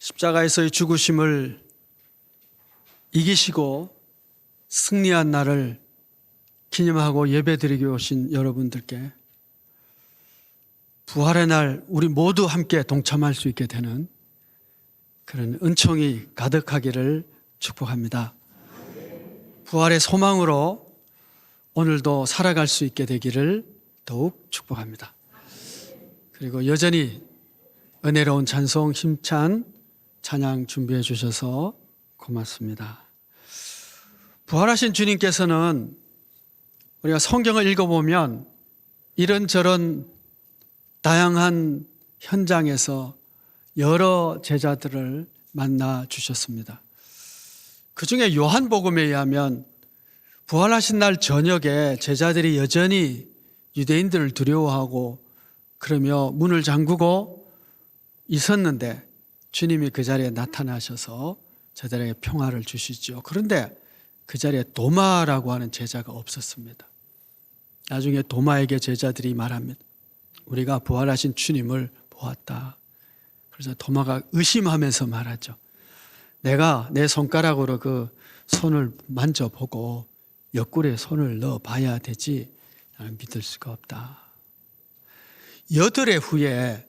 십자가에서의 죽으심을 이기시고 승리한 날을 기념하고 예배드리기 오신 여러분들께 부활의 날 우리 모두 함께 동참할 수 있게 되는 그런 은총이 가득하기를 축복합니다. 부활의 소망으로 오늘도 살아갈 수 있게 되기를 더욱 축복합니다. 그리고 여전히 은혜로운 찬송 힘찬 찬양 준비해 주셔서 고맙습니다. 부활하신 주님께서는 우리가 성경을 읽어보면 이런저런 다양한 현장에서 여러 제자들을 만나 주셨습니다. 그 중에 요한복음에 의하면 부활하신 날 저녁에 제자들이 여전히 유대인들을 두려워하고 그러며 문을 잠그고 있었는데 주님이 그 자리에 나타나셔서 저들에게 평화를 주시죠. 그런데 그 자리에 도마라고 하는 제자가 없었습니다. 나중에 도마에게 제자들이 말합니다. 우리가 부활하신 주님을 보았다. 그래서 도마가 의심하면서 말하죠. 내가 내 손가락으로 그 손을 만져보고 옆구리에 손을 넣어봐야 되지 나는 믿을 수가 없다. 여드레 후에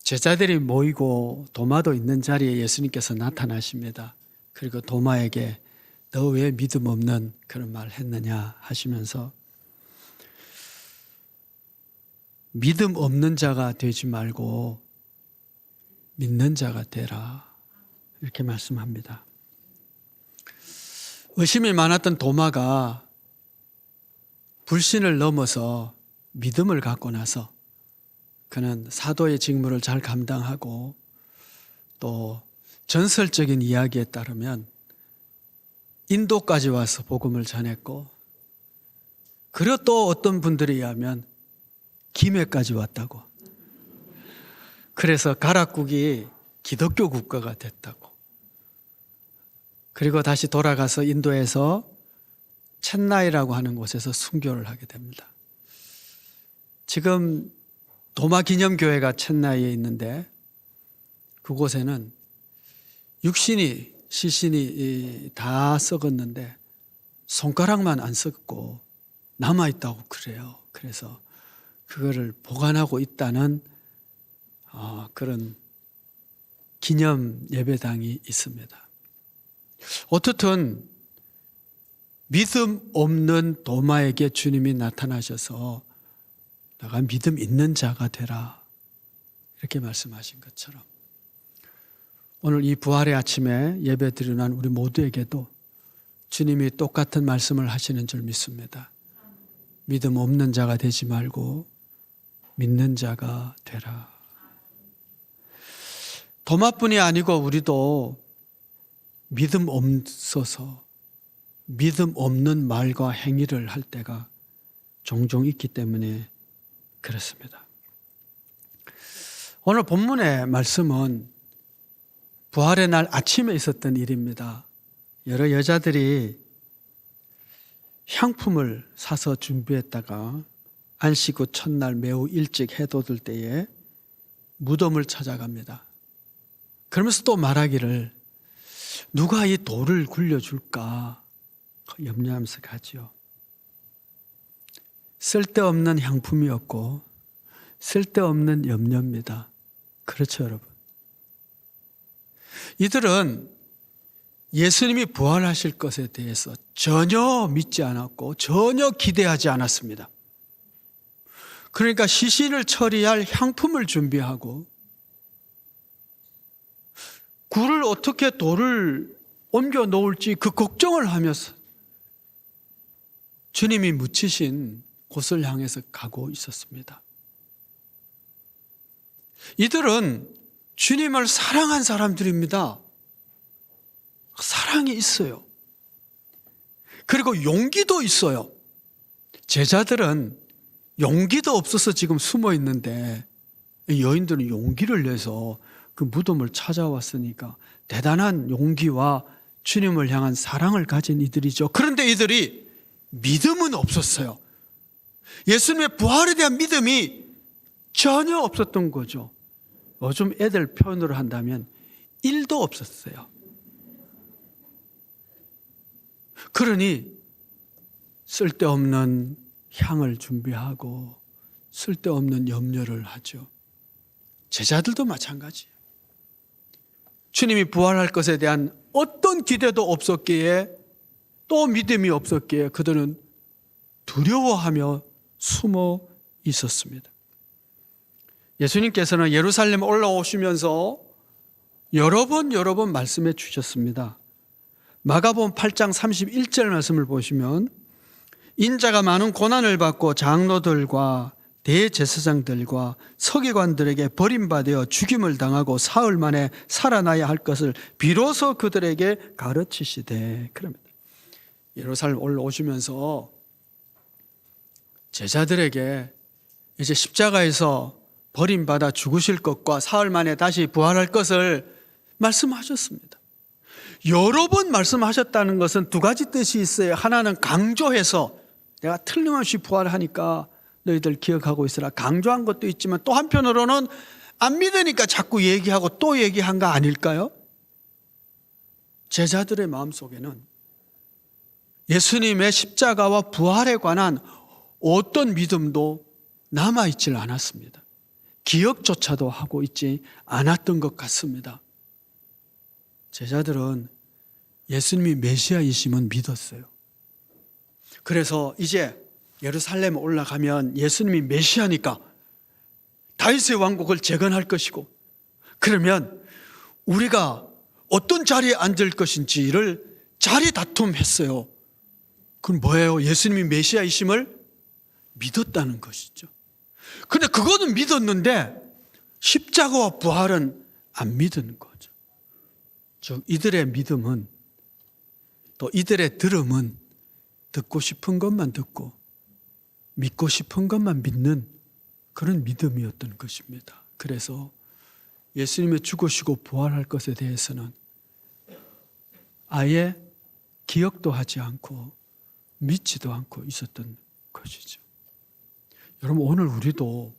제자들이 모이고 도마도 있는 자리에 예수님께서 나타나십니다. 그리고 도마에게 너 왜 믿음 없는 그런 말 했느냐 하시면서 믿음 없는 자가 되지 말고 믿는 자가 되라 이렇게 말씀합니다. 의심이 많았던 도마가 불신을 넘어서 믿음을 갖고 나서 그는 사도의 직무를 잘 감당하고 또 전설적인 이야기에 따르면 인도까지 와서 복음을 전했고 그리고 또 어떤 분들에 의하면 김해까지 왔다고. 그래서 가락국이 기독교 국가가 됐다고. 그리고 다시 돌아가서 인도에서 첸나이라고 하는 곳에서 순교를 하게 됩니다. 지금 도마 기념교회가 첸나이에 있는데 그곳에는 육신이 시신이 다 썩었는데 손가락만 안 썩고 남아있다고 그래요. 그래서 그거를 보관하고 있다는 그런 기념 예배당이 있습니다. 어떻든 믿음 없는 도마에게 주님이 나타나셔서 내가 믿음 있는 자가 되라 이렇게 말씀하신 것처럼 오늘 이 부활의 아침에 예배 드리는 우리 모두에게도 주님이 똑같은 말씀을 하시는 줄 믿습니다. 믿음 없는 자가 되지 말고 믿는 자가 되라. 도마뿐이 아니고 우리도 믿음 없어서 믿음 없는 말과 행위를 할 때가 종종 있기 때문에 그렇습니다. 오늘 본문의 말씀은 부활의 날 아침에 있었던 일입니다. 여러 여자들이 향품을 사서 준비했다가 안식 후 첫날 매우 일찍 해 돋을 때에 무덤을 찾아갑니다. 그러면서 또 말하기를 누가 이 돌을 굴려줄까 염려하면서 가죠. 쓸데없는 향품이었고 쓸데없는 염려입니다. 그렇죠, 여러분? 이들은 예수님이 부활하실 것에 대해서 전혀 믿지 않았고 전혀 기대하지 않았습니다. 그러니까 시신을 처리할 향품을 준비하고 굴을 어떻게 돌을 옮겨 놓을지 그 걱정을 하면서 주님이 묻히신 곳을 향해서 가고 있었습니다. 이들은 주님을 사랑한 사람들입니다. 사랑이 있어요. 그리고 용기도 있어요. 제자들은 용기도 없어서 지금 숨어 있는데 여인들은 용기를 내서 그 무덤을 찾아왔으니까 대단한 용기와 주님을 향한 사랑을 가진 이들이죠. 그런데 이들이 믿음은 없었어요. 예수님의 부활에 대한 믿음이 전혀 없었던 거죠. 요즘 애들 표현으로 한다면 1도 없었어요. 그러니 쓸데없는 향을 준비하고 쓸데없는 염려를 하죠. 제자들도 마찬가지예요. 주님이 부활할 것에 대한 어떤 기대도 없었기에 또 믿음이 없었기에 그들은 두려워하며 숨어 있었습니다. 예수님께서는 예루살렘 올라오시면서 여러 번 말씀해 주셨습니다. 마가복음 8장 31절 말씀을 보시면 인자가 많은 고난을 받고 장로들과 대제사장들과 서기관들에게 버림받아 죽임을 당하고 사흘 만에 살아나야 할 것을 비로소 그들에게 가르치시되. 그럽니다. 예루살렘 올라오시면서 제자들에게 이제 십자가에서 버림받아 죽으실 것과 사흘 만에 다시 부활할 것을 말씀하셨습니다. 여러 번 말씀하셨다는 것은 두 가지 뜻이 있어요. 하나는 강조해서 내가 틀림없이 부활하니까 너희들 기억하고 있으라, 강조한 것도 있지만 또 한편으로는 안 믿으니까 자꾸 얘기하고 또 얘기한 거 아닐까요? 제자들의 마음속에는 예수님의 십자가와 부활에 관한 어떤 믿음도 남아있질 않았습니다. 기억조차도 하고 있지 않았던 것 같습니다. 제자들은 예수님이 메시아이심은 믿었어요. 그래서 이제 예루살렘에 올라가면 예수님이 메시아니까 다윗의 왕국을 재건할 것이고, 그러면 우리가 어떤 자리에 앉을 것인지를 자리 다툼했어요. 그건 뭐예요? 예수님이 메시아이심을 믿었다는 것이죠. 근데 그거는 믿었는데 십자가와 부활은 안 믿은 거죠. 즉 이들의 믿음은, 또 이들의 들음은 듣고 싶은 것만 듣고 믿고 싶은 것만 믿는 그런 믿음이었던 것입니다. 그래서 예수님의 죽으시고 부활할 것에 대해서는 아예 기억도 하지 않고 믿지도 않고 있었던 것이죠. 여러분, 오늘 우리도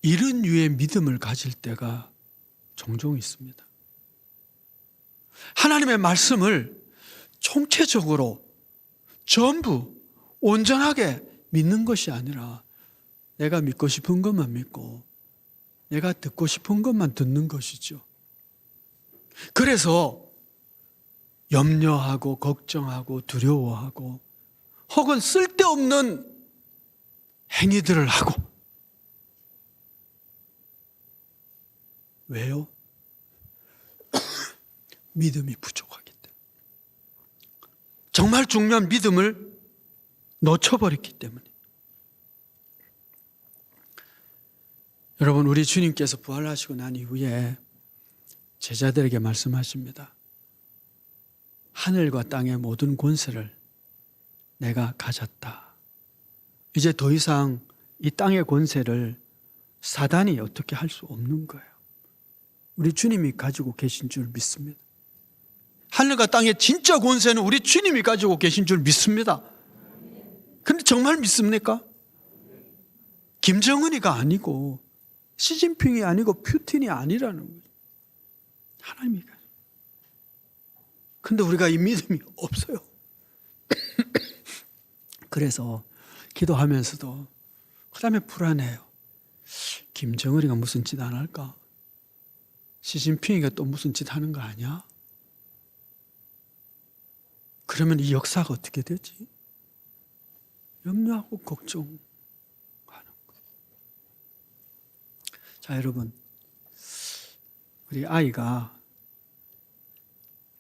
이런 유의 믿음을 가질 때가 종종 있습니다. 하나님의 말씀을 총체적으로 전부 온전하게 믿는 것이 아니라 내가 믿고 싶은 것만 믿고 내가 듣고 싶은 것만 듣는 것이죠. 그래서 염려하고 걱정하고 두려워하고 혹은 쓸데없는 행위들을 하고. 왜요? 믿음이 부족하기 때문에. 정말 중요한 믿음을 놓쳐버렸기 때문에. 여러분, 우리 주님께서 부활하시고 난 이후에 제자들에게 말씀하십니다. 하늘과 땅의 모든 권세를 내가 가졌다. 이제 더 이상 이 땅의 권세를 사단이 어떻게 할 수 없는 거예요. 우리 주님이 가지고 계신 줄 믿습니다. 하늘과 땅의 진짜 권세는 우리 주님이 가지고 계신 줄 믿습니다. 근데 정말 믿습니까? 김정은이가 아니고 시진핑이 아니고 푸틴이 아니라는 거예요. 하나님이 가지고. 근데 우리가 이 믿음이 없어요. 그래서 기도하면서도 그 다음에 불안해요. 김정은이가 무슨 짓 안 할까? 시진핑이가 또 무슨 짓 하는 거 아니야? 그러면 이 역사가 어떻게 되지? 염려하고 걱정하는 거예요. 자, 여러분, 우리 아이가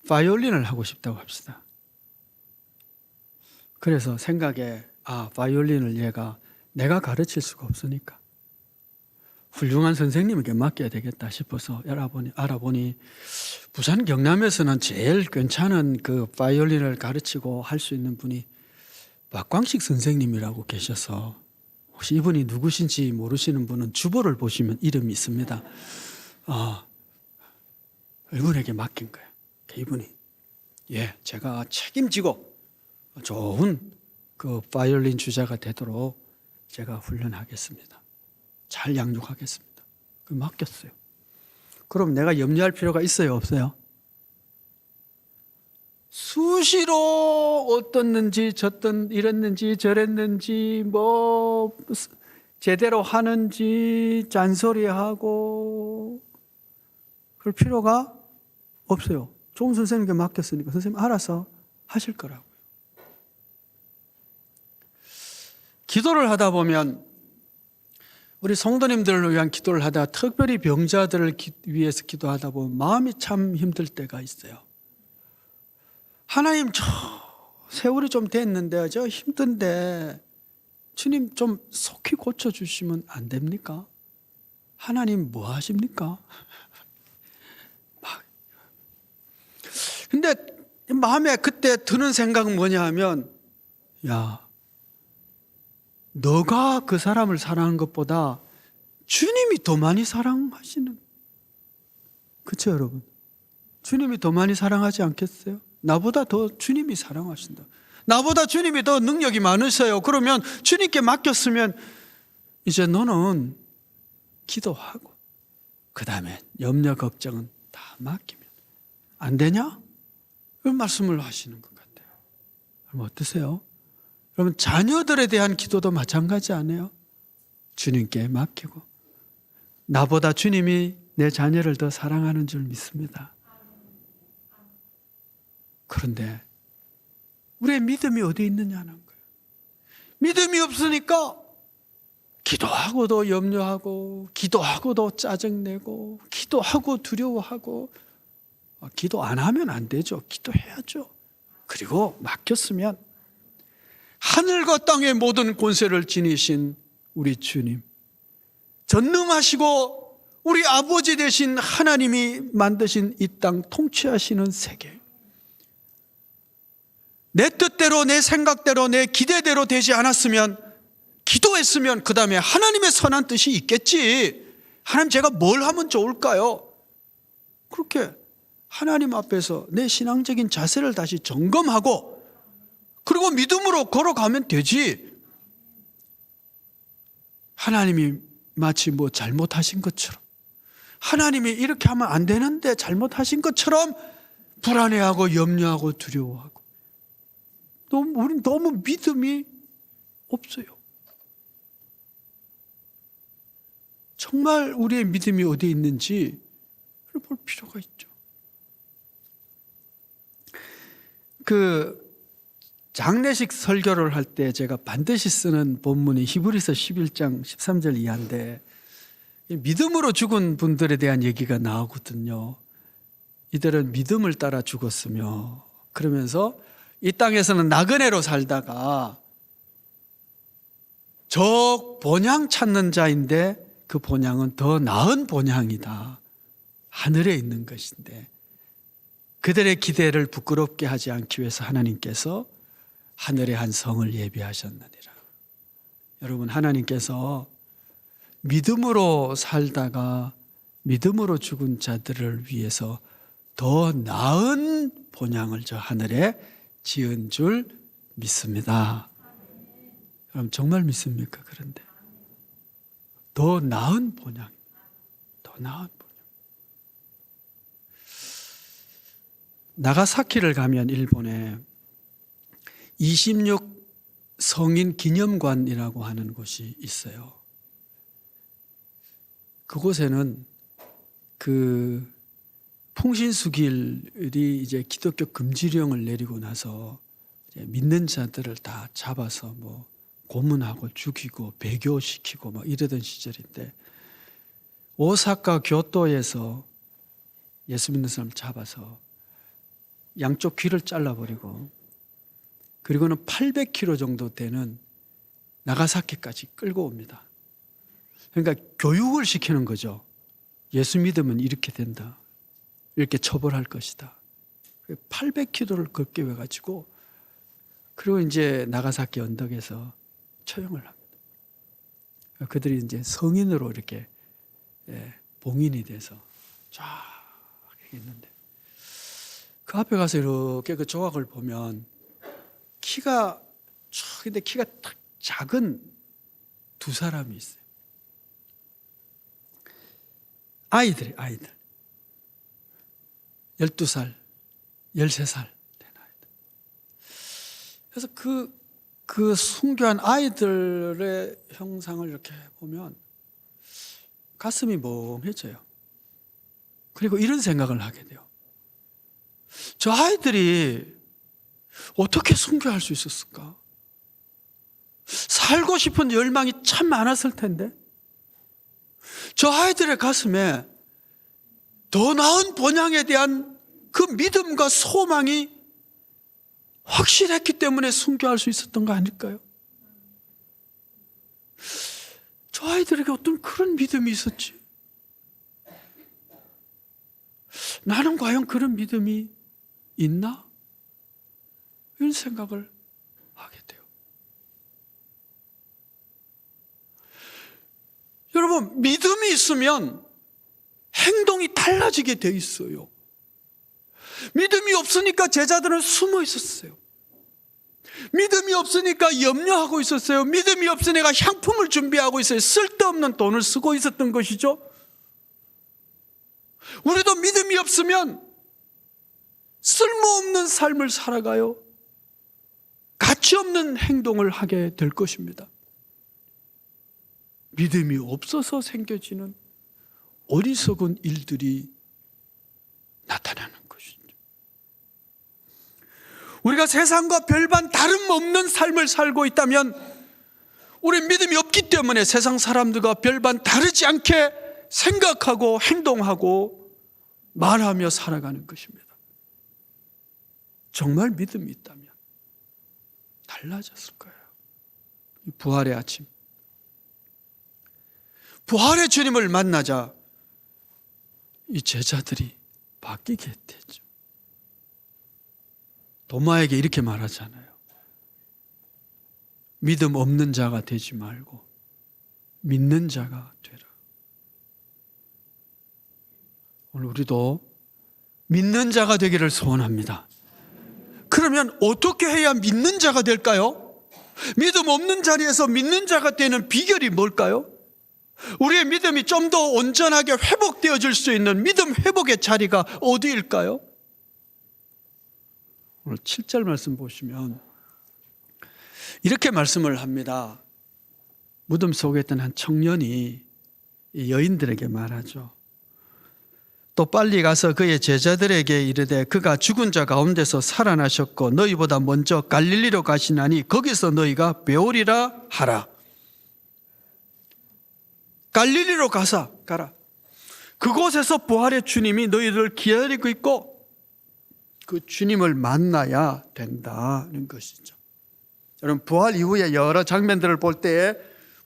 바이올린을 하고 싶다고 합시다. 그래서 생각에 바이올린을 얘가 내가 가르칠 수가 없으니까 훌륭한 선생님에게 맡겨야 되겠다 싶어서 알아보니 부산 경남에서는 제일 괜찮은 그 바이올린을 가르치고 할 수 있는 분이 박광식 선생님이라고 계셔서, 혹시 이분이 누구신지 모르시는 분은 주보를 보시면 이름이 있습니다. 이분에게 맡긴 거예요. 이분이 제가 책임지고 좋은 그 바이올린 주자가 되도록 제가 훈련하겠습니다. 잘 양육하겠습니다. 그 맡겼어요. 그럼 내가 염려할 필요가 있어요, 없어요? 수시로 어떻는지 이랬는지 저랬는지 뭐 제대로 하는지 잔소리하고 그럴 필요가 없어요. 좋은 선생님께 맡겼으니까 선생님 알아서 하실 거라고요. 기도를 하다 보면 우리 성도님들을 위한 기도를 하다 특별히 병자들을 위해서 기도하다 보면 마음이 참 힘들 때가 있어요. 하나님, 저 세월이 좀 됐는데 저 힘든데 주님 좀 속히 고쳐주시면 안 됩니까? 하나님 뭐 하십니까? 근데 마음에 그때 드는 생각은 뭐냐 하면, 야, 너가 그 사람을 사랑하는 것보다 주님이 더 많이 사랑하시는, 그쵸 여러분? 주님이 더 많이 사랑하지 않겠어요? 나보다 더 주님이 사랑하신다. 나보다 주님이 더 능력이 많으세요. 그러면 주님께 맡겼으면 이제 너는 기도하고 그 다음에 염려 걱정은 다 맡기면 안 되냐? 그런 말씀을 하시는 것 같아요. 그럼 어떠세요? 여러분 자녀들에 대한 기도도 마찬가지 아니에요? 주님께 맡기고 나보다 주님이 내 자녀를 더 사랑하는 줄 믿습니다. 그런데 우리의 믿음이 어디 있느냐는 거예요. 믿음이 없으니까 기도하고도 염려하고 기도하고도 짜증내고 기도하고 두려워하고 기도 안 하면 안 되죠. 기도해야죠. 그리고 맡겼으면 하늘과 땅의 모든 권세를 지니신 우리 주님, 전능하시고 우리 아버지 되신 하나님이 만드신 이 땅 통치하시는 세계, 내 뜻대로 내 생각대로 내 기대대로 되지 않았으면 기도했으면 그 다음에 하나님의 선한 뜻이 있겠지. 하나님 제가 뭘 하면 좋을까요? 그렇게 하나님 앞에서 내 신앙적인 자세를 다시 점검하고 그리고 믿음으로 걸어가면 되지. 하나님이 마치 뭐 잘못하신 것처럼, 하나님이 이렇게 하면 안 되는데 잘못하신 것처럼 불안해하고 염려하고 두려워하고 우린 너무 믿음이 없어요. 정말 우리의 믿음이 어디에 있는지 볼 필요가 있죠. 그 장례식 설교를 할 때 제가 반드시 쓰는 본문이 히브리서 11장 13절 이하인데 믿음으로 죽은 분들에 대한 얘기가 나오거든요. 이들은 믿음을 따라 죽었으며 그러면서 이 땅에서는 나그네로 살다가 저 본향 찾는 자인데 그 본향은 더 나은 본향이다. 하늘에 있는 것인데 그들의 기대를 부끄럽게 하지 않기 위해서 하나님께서 하늘의 한 성을 예비하셨느니라. 여러분 하나님께서 믿음으로 살다가 믿음으로 죽은 자들을 위해서 더 나은 본향을 저 하늘에 지은 줄 믿습니다. 그럼 정말 믿습니까? 그런데 더 나은 본향, 더 나은 본향. 나가사키를 가면 일본에 26 성인 기념관이라고 하는 곳이 있어요. 그곳에는 그 풍신수길이 이제 기독교 금지령을 내리고 나서 이제 믿는 자들을 다 잡아서 뭐 고문하고 죽이고 배교시키고 막 이러던 시절인데 오사카 교토에서 예수 믿는 사람 잡아서 양쪽 귀를 잘라버리고 그리고는 800km 정도 되는 나가사키까지 끌고 옵니다. 그러니까 교육을 시키는 거죠. 예수 믿으면 이렇게 된다. 이렇게 처벌할 것이다. 800km를 걷게 해가지고 그리고 이제 나가사키 언덕에서 처형을 합니다. 그들이 이제 성인으로 이렇게 봉인이 돼서 쫙 있는데 그 앞에 가서 이렇게 그 조각을 보면 키가 근데 키가 딱 작은 두 사람이 있어요. 아이들. 12살, 13살 된 아이들. 그래서 그 순교한 아이들의 형상을 이렇게 보면 가슴이 멍해져요. 그리고 이런 생각을 하게 돼요. 저 아이들이 어떻게 순교할 수 있었을까? 살고 싶은 열망이 참 많았을 텐데 저 아이들의 가슴에 더 나은 본향에 대한 그 믿음과 소망이 확실했기 때문에 순교할 수 있었던 거 아닐까요? 저 아이들에게 어떤 그런 믿음이 있었지? 나는 과연 그런 믿음이 있나? 이런 생각을 하게 돼요. 여러분, 믿음이 있으면 행동이 달라지게 돼 있어요. 믿음이 없으니까 제자들은 숨어 있었어요. 믿음이 없으니까 염려하고 있었어요. 믿음이 없으니까 향품을 준비하고 있어요. 쓸데없는 돈을 쓰고 있었던 것이죠. 우리도 믿음이 없으면 쓸모없는 삶을 살아가요. 가치 없는 행동을 하게 될 것입니다. 믿음이 없어서 생겨지는 어리석은 일들이 나타나는 것이죠. 우리가 세상과 별반 다름없는 삶을 살고 있다면 우리 믿음이 없기 때문에 세상 사람들과 별반 다르지 않게 생각하고 행동하고 말하며 살아가는 것입니다. 정말 믿음이 있다면 달라졌을 거예요. 이 부활의 아침, 부활의 주님을 만나자 이 제자들이 바뀌게 됐죠. 도마에게 이렇게 말하잖아요. 믿음 없는 자가 되지 말고 믿는 자가 되라. 오늘 우리도 믿는 자가 되기를 소원합니다. 그러면 어떻게 해야 믿는 자가 될까요? 믿음 없는 자리에서 믿는 자가 되는 비결이 뭘까요? 우리의 믿음이 좀 더 온전하게 회복되어질 수 있는 믿음 회복의 자리가 어디일까요? 오늘 7절 말씀 보시면 이렇게 말씀을 합니다. 무덤 속에 있던 한 청년이 여인들에게 말하죠. 또 빨리 가서 그의 제자들에게 이르되 그가 죽은 자 가운데서 살아나셨고 너희보다 먼저 갈릴리로 가시나니 거기서 너희가 배우리라 하라. 갈릴리로 가라. 그곳에서 부활의 주님이 너희를 기다리고 있고 그 주님을 만나야 된다는 것이죠. 여러분, 부활 이후에 여러 장면들을 볼 때에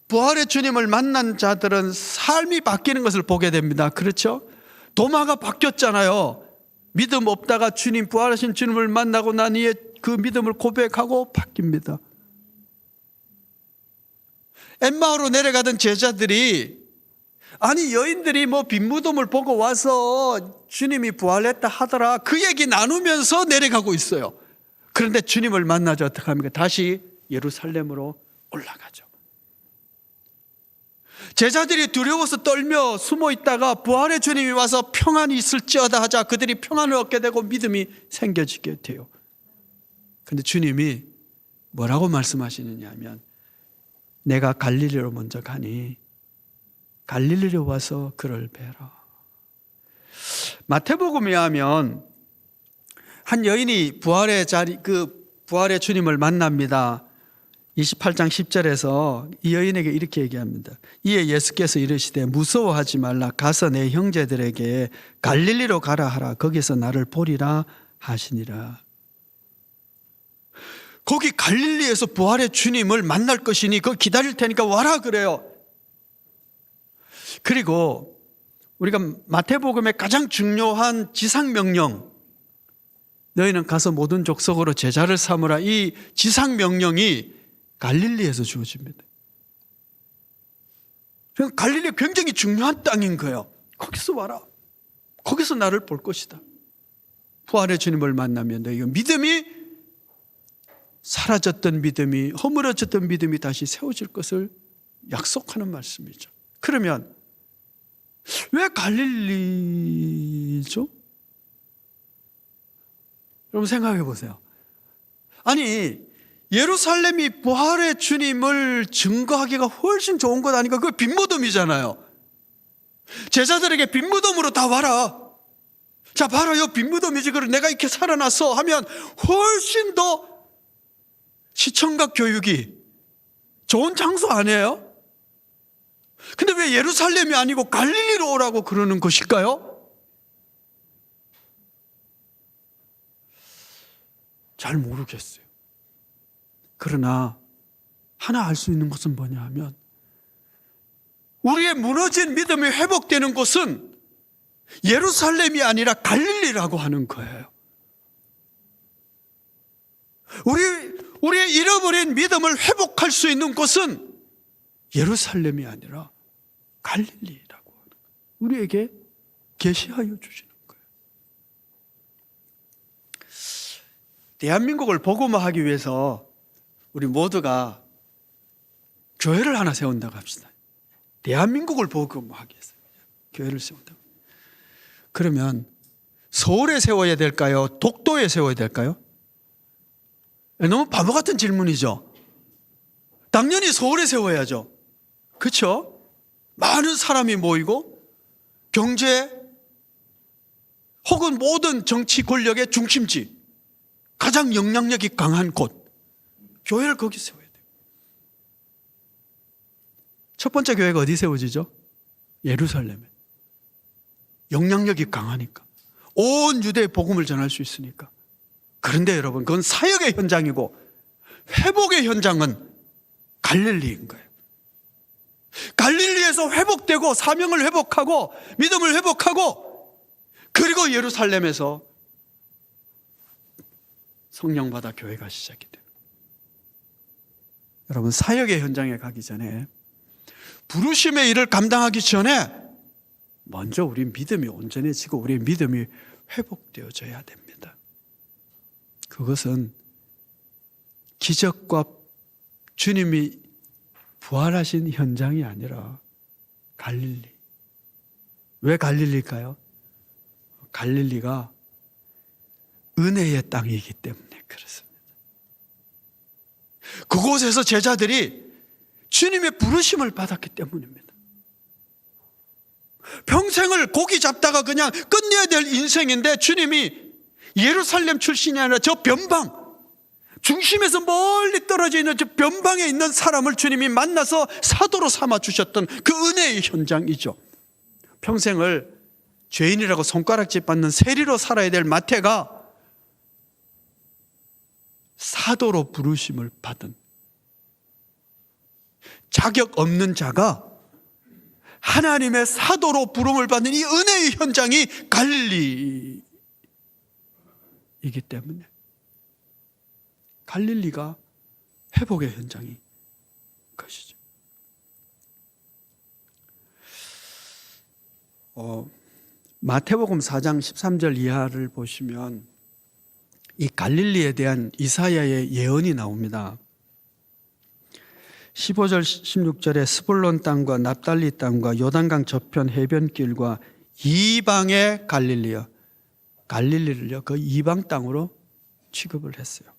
부활의 주님을 만난 자들은 삶이 바뀌는 것을 보게 됩니다. 그렇죠? 도마가 바뀌었잖아요. 믿음 없다가 주님, 부활하신 주님을 만나고 난 이후에 그 믿음을 고백하고 바뀝니다. 엠마오로 내려가던 제자들이 아니 여인들이 뭐 빈무덤을 보고 와서 주님이 부활했다 하더라 그 얘기 나누면서 내려가고 있어요. 그런데 주님을 만나죠. 어떻게 합니까? 다시 예루살렘으로 올라가죠. 제자들이 두려워서 떨며 숨어 있다가 부활의 주님이 와서 평안이 있을지어다 하자 그들이 평안을 얻게 되고 믿음이 생겨지게 돼요. 그런데 주님이 뭐라고 말씀하시느냐 하면 내가 갈릴리로 먼저 가니 갈릴리로 와서 그를 뵈라. 마태복음에 하면 한 여인이 부활의 주님을 만납니다. 28장 10절에서 이 여인에게 이렇게 얘기합니다. 이에 예수께서 이르시되 무서워하지 말라. 가서 내 형제들에게 갈릴리로 가라 하라. 거기서 나를 보리라 하시니라. 거기 갈릴리에서 부활의 주님을 만날 것이니 그거 기다릴 테니까 와라 그래요. 그리고 우리가 마태복음의 가장 중요한 지상명령, 너희는 가서 모든 족속으로 제자를 삼으라, 이 지상명령이 갈릴리에서 주어집니다. 갈릴리 굉장히 중요한 땅인 거예요. 거기서 와라. 거기서 나를 볼 것이다. 부활의 주님을 만나면 너희가 믿음이 사라졌던 믿음이, 허물어졌던 믿음이 다시 세워질 것을 약속하는 말씀이죠. 그러면 왜 갈릴리죠? 여러분 생각해 보세요. 아니 예루살렘이 부활의 주님을 증거하기가 훨씬 좋은 것 아니까? 그거 빈무덤이잖아요. 제자들에게 빈무덤으로 다 와라. 자 봐라, 요 빈무덤이지. 그래 내가 이렇게 살아났어 하면 훨씬 더 시청각 교육이 좋은 장소 아니에요? 근데 왜 예루살렘이 아니고 갈릴리로 오라고 그러는 것일까요? 잘 모르겠어요. 그러나 하나 알 수 있는 것은 뭐냐 하면 우리의 무너진 믿음이 회복되는 곳은 예루살렘이 아니라 갈릴리라고 하는 거예요. 우리의 잃어버린 믿음을 회복할 수 있는 곳은 예루살렘이 아니라 갈릴리라고 하는 거예요. 우리에게 계시하여 주시는 거예요. 대한민국을 복음화하기 위해서 우리 모두가 교회를 하나 세운다고 합시다. 대한민국을 복음화하기 위해서 교회를 세운다고. 그러면 서울에 세워야 될까요? 독도에 세워야 될까요? 너무 바보 같은 질문이죠. 당연히 서울에 세워야죠. 그렇죠? 많은 사람이 모이고 경제 혹은 모든 정치 권력의 중심지, 가장 영향력이 강한 곳, 교회를 거기 세워야 돼요. 첫 번째 교회가 어디 세워지죠? 예루살렘에. 영향력이 강하니까, 온 유대의 복음을 전할 수 있으니까. 그런데 여러분, 그건 사역의 현장이고 회복의 현장은 갈릴리인 거예요. 갈릴리에서 회복되고 사명을 회복하고 믿음을 회복하고, 그리고 예루살렘에서 성령 받아 교회가 시작이 돼요. 여러분, 사역의 현장에 가기 전에, 부르심의 일을 감당하기 전에 먼저 우리 믿음이 온전해지고 우리의 믿음이 회복되어져야 됩니다. 그것은 기적과 주님이 부활하신 현장이 아니라 갈릴리. 왜 갈릴리일까요? 갈릴리가 은혜의 땅이기 때문에 그렇습니다. 그곳에서 제자들이 주님의 부르심을 받았기 때문입니다. 평생을 고기 잡다가 그냥 끝내야 될 인생인데 주님이 예루살렘 출신이 아니라 저 변방, 중심에서 멀리 떨어져 있는 저 변방에 있는 사람을 주님이 만나서 사도로 삼아 주셨던 그 은혜의 현장이죠. 평생을 죄인이라고 손가락질 받는 세리로 살아야 될 마태가 사도로 부르심을 받은, 자격 없는 자가 하나님의 사도로 부름을 받는 이 은혜의 현장이 갈릴리이기 때문에 갈릴리가 회복의 현장인 것이죠. 마태복음 4장 13절 이하를 보시면 이 갈릴리에 대한 이사야의 예언이 나옵니다. 15절 16절에 스불론 땅과 납달리 땅과 요단강 저편 해변길과 이방의 갈릴리요, 갈릴리를요 그 이방 땅으로 취급을 했어요.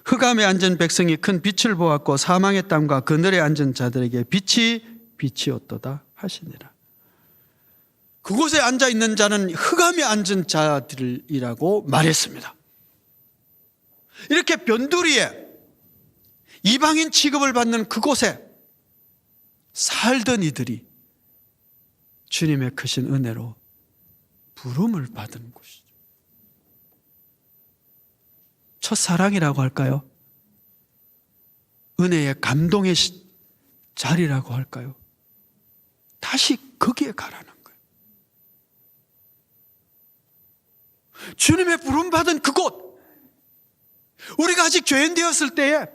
흑암에 앉은 백성이 큰 빛을 보았고 사망의 땅과 그늘에 앉은 자들에게 빛이 비치었도다 하시니라. 그곳에 앉아 있는 자는 흑암에 앉은 자들이라고 말했습니다. 이렇게 변두리에 이방인 취급을 받는 그곳에 살던 이들이 주님의 크신 은혜로 부름을 받은 곳이죠. 첫사랑이라고 할까요? 은혜의 감동의 자리라고 할까요? 다시 거기에 가라는 거예요. 주님의 부름받은 그곳, 우리가 아직 죄인 되었을 때에,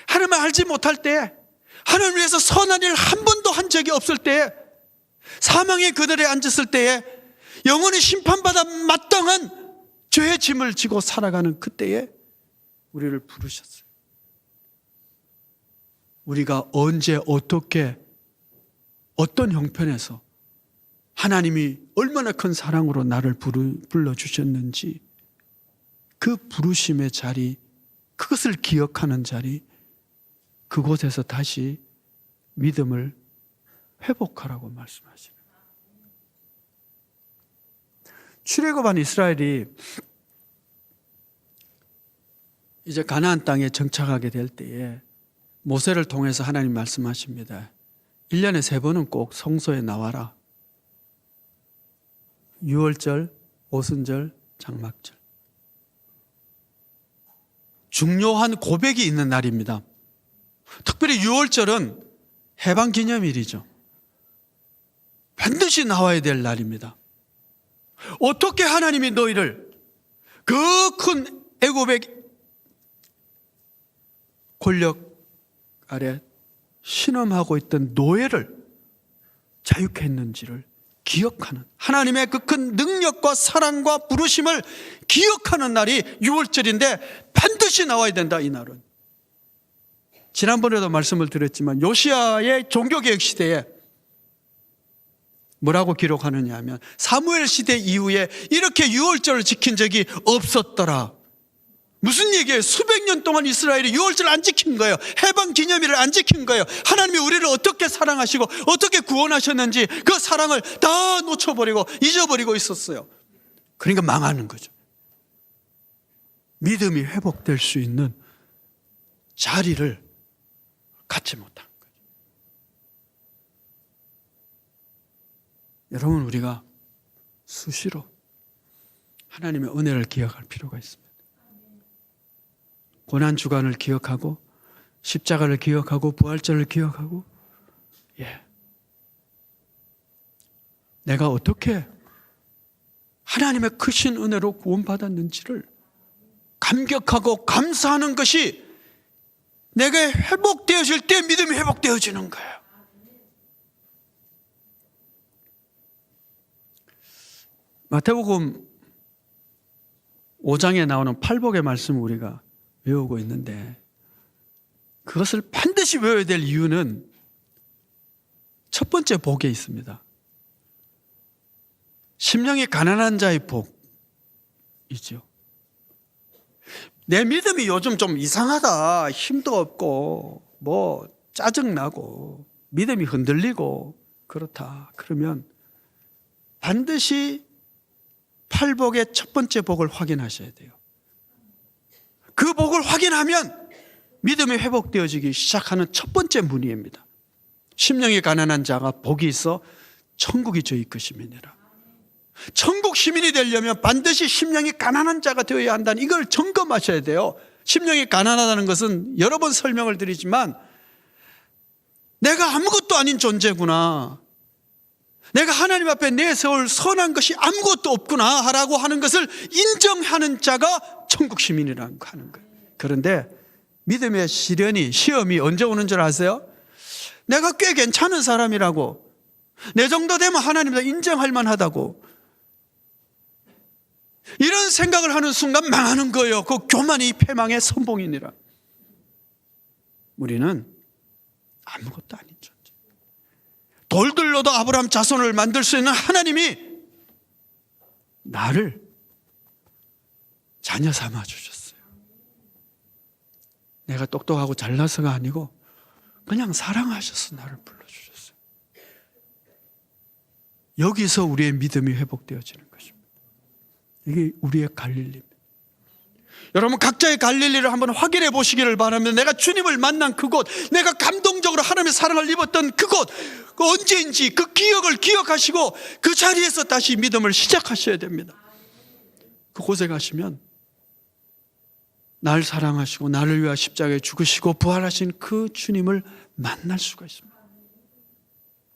하나님을 알지 못할 때에, 하나님을 위해서 선한 일 한 번도 한 적이 없을 때에, 사망의 그늘에 앉았을 때에, 영원히 심판받아 마땅한 죄의 짐을 지고 살아가는 그때에 우리를 부르셨어요. 우리가 언제 어떻게 어떤 형편에서 하나님이 얼마나 큰 사랑으로 나를 불러주셨는지 그 부르심의 자리, 그것을 기억하는 자리, 그곳에서 다시 믿음을 회복하라고 말씀하시는 거예요. 출애굽한 이스라엘이 이제 가나안 땅에 정착하게 될 때에 모세를 통해서 하나님 말씀하십니다. 1년에 3번은 꼭 성소에 나와라. 유월절, 오순절, 장막절. 중요한 고백이 있는 날입니다. 특별히 유월절은 해방기념일이죠. 반드시 나와야 될 날입니다. 어떻게 하나님이 너희를 그 큰 애굽의 권력 아래 신음하고 있던 노예를 자유케 했는지를 기억하는, 하나님의 그 큰 능력과 사랑과 부르심을 기억하는 날이 6월절인데 반드시 나와야 된다. 이 날은 지난번에도 말씀을 드렸지만 요시야의 종교개혁 시대에 뭐라고 기록하느냐 하면 사무엘 시대 이후에 이렇게 6월절을 지킨 적이 없었더라. 무슨 얘기예요? 수백 년 동안 이스라엘이 6월절을 안 지킨 거예요. 해방 기념일을 안 지킨 거예요. 하나님이 우리를 어떻게 사랑하시고 어떻게 구원하셨는지 그 사랑을 다 놓쳐버리고 잊어버리고 있었어요. 그러니까 망하는 거죠. 믿음이 회복될 수 있는 자리를 갖지 못한 거죠. 여러분, 우리가 수시로 하나님의 은혜를 기억할 필요가 있습니다. 고난주간을 기억하고 십자가를 기억하고 부활절을 기억하고, 내가 어떻게 하나님의 크신 은혜로 구원받았는지를 감격하고 감사하는 것이 내게 회복되어질 때 믿음이 회복되어지는 거예요. 마태복음 5장에 나오는 팔복의 말씀을 우리가 외우고 있는데, 그것을 반드시 외워야 될 이유는 첫 번째 복에 있습니다. 심령이 가난한 자의 복이죠. 내 믿음이 요즘 좀 이상하다, 힘도 없고 뭐 짜증나고 믿음이 흔들리고 그렇다, 그러면 반드시 팔복의 첫 번째 복을 확인하셔야 돼요. 그 복을 확인하면 믿음이 회복되어지기 시작하는 첫 번째 문의입니다. 심령이 가난한 자가 복이 있어 천국이 저희 것임이니라. 천국 시민이 되려면 반드시 심령이 가난한 자가 되어야 한다는, 이걸 점검하셔야 돼요. 심령이 가난하다는 것은 여러 번 설명을 드리지만 내가 아무것도 아닌 존재구나, 내가 하나님 앞에 내세울 선한 것이 아무것도 없구나 라고 하는 것을 인정하는 자가 천국 시민이라는 거 하는 거예요. 그런데 믿음의 시험이 언제 오는 줄 아세요? 내가 꽤 괜찮은 사람이라고, 내 정도 되면 하나님도 인정할 만하다고, 이런 생각을 하는 순간 망하는 거예요. 그 교만이 패망의 선봉이니라. 우리는 아무것도 아닌 존재, 돌들로도 아브라함 자손을 만들 수 있는 하나님이 나를 자녀 삼아 주셨어요. 내가 똑똑하고 잘나서가 아니고 그냥 사랑하셔서 나를 불러주셨어요. 여기서 우리의 믿음이 회복되어지는 것입니다. 이게 우리의 갈릴리입니다. 여러분, 각자의 갈릴리를 한번 확인해 보시기를 바랍니다. 내가 주님을 만난 그곳, 내가 감동적으로 하나님의 사랑을 입었던 그곳, 그 언제인지 그 기억을 기억하시고 그 자리에서 다시 믿음을 시작하셔야 됩니다. 그곳에 가시면 날 사랑하시고 나를 위하여 십자가에 죽으시고 부활하신 그 주님을 만날 수가 있습니다.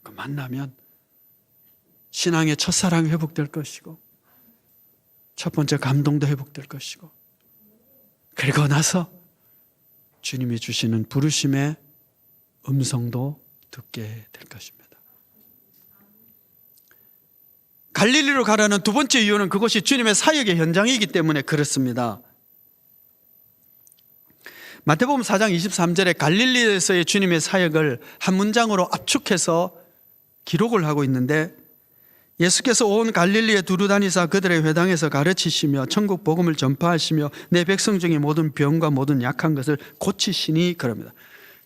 그 만나면 신앙의 첫사랑이 회복될 것이고 첫 번째 감동도 회복될 것이고, 그리고 나서 주님이 주시는 부르심의 음성도 듣게 될 것입니다. 갈릴리로 가라는 두 번째 이유는 그것이 주님의 사역의 현장이기 때문에 그렇습니다. 마태복음 4장 23절에 갈릴리에서의 주님의 사역을 한 문장으로 압축해서 기록을 하고 있는데, 예수께서 온 갈릴리에 두루 다니사 그들의 회당에서 가르치시며 천국 복음을 전파하시며 내 백성 중에 모든 병과 모든 약한 것을 고치시니 그럽니다.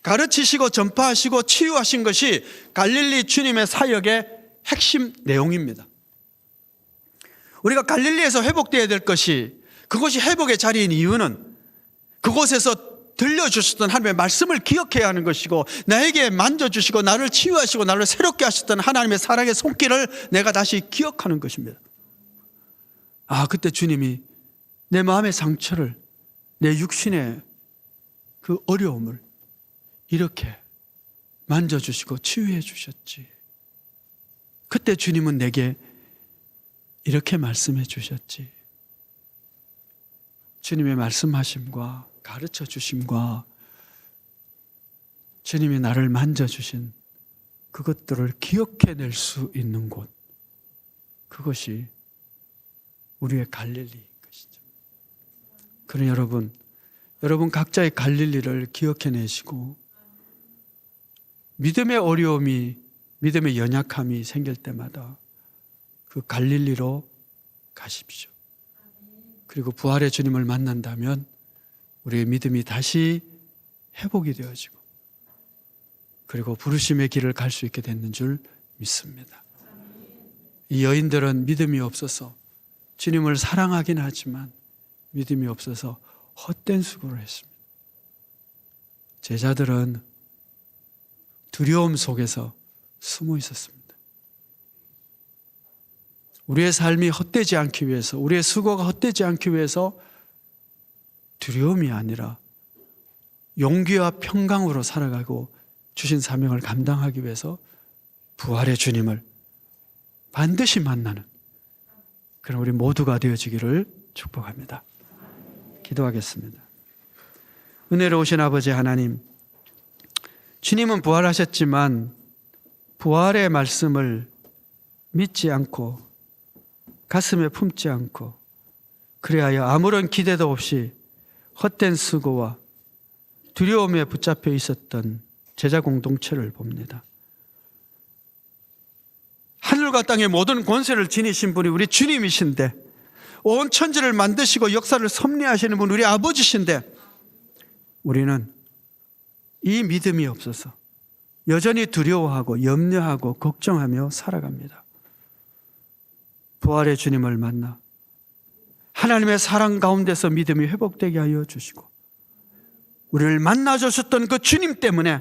가르치시고 전파하시고 치유하신 것이 갈릴리 주님의 사역의 핵심 내용입니다. 우리가 갈릴리에서 회복되어야 될 것이, 그것이 회복의 자리인 이유는 그곳에서 들려주셨던 하나님의 말씀을 기억해야 하는 것이고, 나에게 만져주시고 나를 치유하시고 나를 새롭게 하셨던 하나님의 사랑의 손길을 내가 다시 기억하는 것입니다. 그때 주님이 내 마음의 상처를, 내 육신의 그 어려움을 이렇게 만져주시고 치유해 주셨지. 그때 주님은 내게 이렇게 말씀해 주셨지. 주님의 말씀하심과 가르쳐 주심과 주님이 나를 만져주신 그것들을 기억해낼 수 있는 곳, 그것이 우리의 갈릴리인 것이죠. 그러니 여러분 각자의 갈릴리를 기억해내시고 믿음의 어려움이, 믿음의 연약함이 생길 때마다 그 갈릴리로 가십시오. 그리고 부활의 주님을 만난다면 우리의 믿음이 다시 회복이 되어지고, 그리고 부르심의 길을 갈 수 있게 됐는 줄 믿습니다. 이 여인들은 믿음이 없어서, 주님을 사랑하긴 하지만 믿음이 없어서 헛된 수고를 했습니다. 제자들은 두려움 속에서 숨어 있었습니다. 우리의 삶이 헛되지 않기 위해서, 우리의 수고가 헛되지 않기 위해서 두려움이 아니라 용기와 평강으로 살아가고 주신 사명을 감당하기 위해서 부활의 주님을 반드시 만나는 그런 우리 모두가 되어지기를 축복합니다. 기도하겠습니다. 은혜로우신 아버지 하나님, 주님은 부활하셨지만 부활의 말씀을 믿지 않고 가슴에 품지 않고, 그리하여 아무런 기대도 없이 헛된 수고와 두려움에 붙잡혀 있었던 제자 공동체를 봅니다. 하늘과 땅의 모든 권세를 지니신 분이 우리 주님이신데, 온 천지를 만드시고 역사를 섭리하시는 분 우리 아버지신데, 우리는 이 믿음이 없어서 여전히 두려워하고 염려하고 걱정하며 살아갑니다. 부활의 주님을 만나 하나님의 사랑 가운데서 믿음이 회복되게 하여 주시고, 우리를 만나주셨던 그 주님 때문에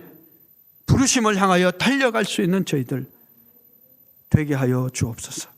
부르심을 향하여 달려갈 수 있는 저희들 되게 하여 주옵소서.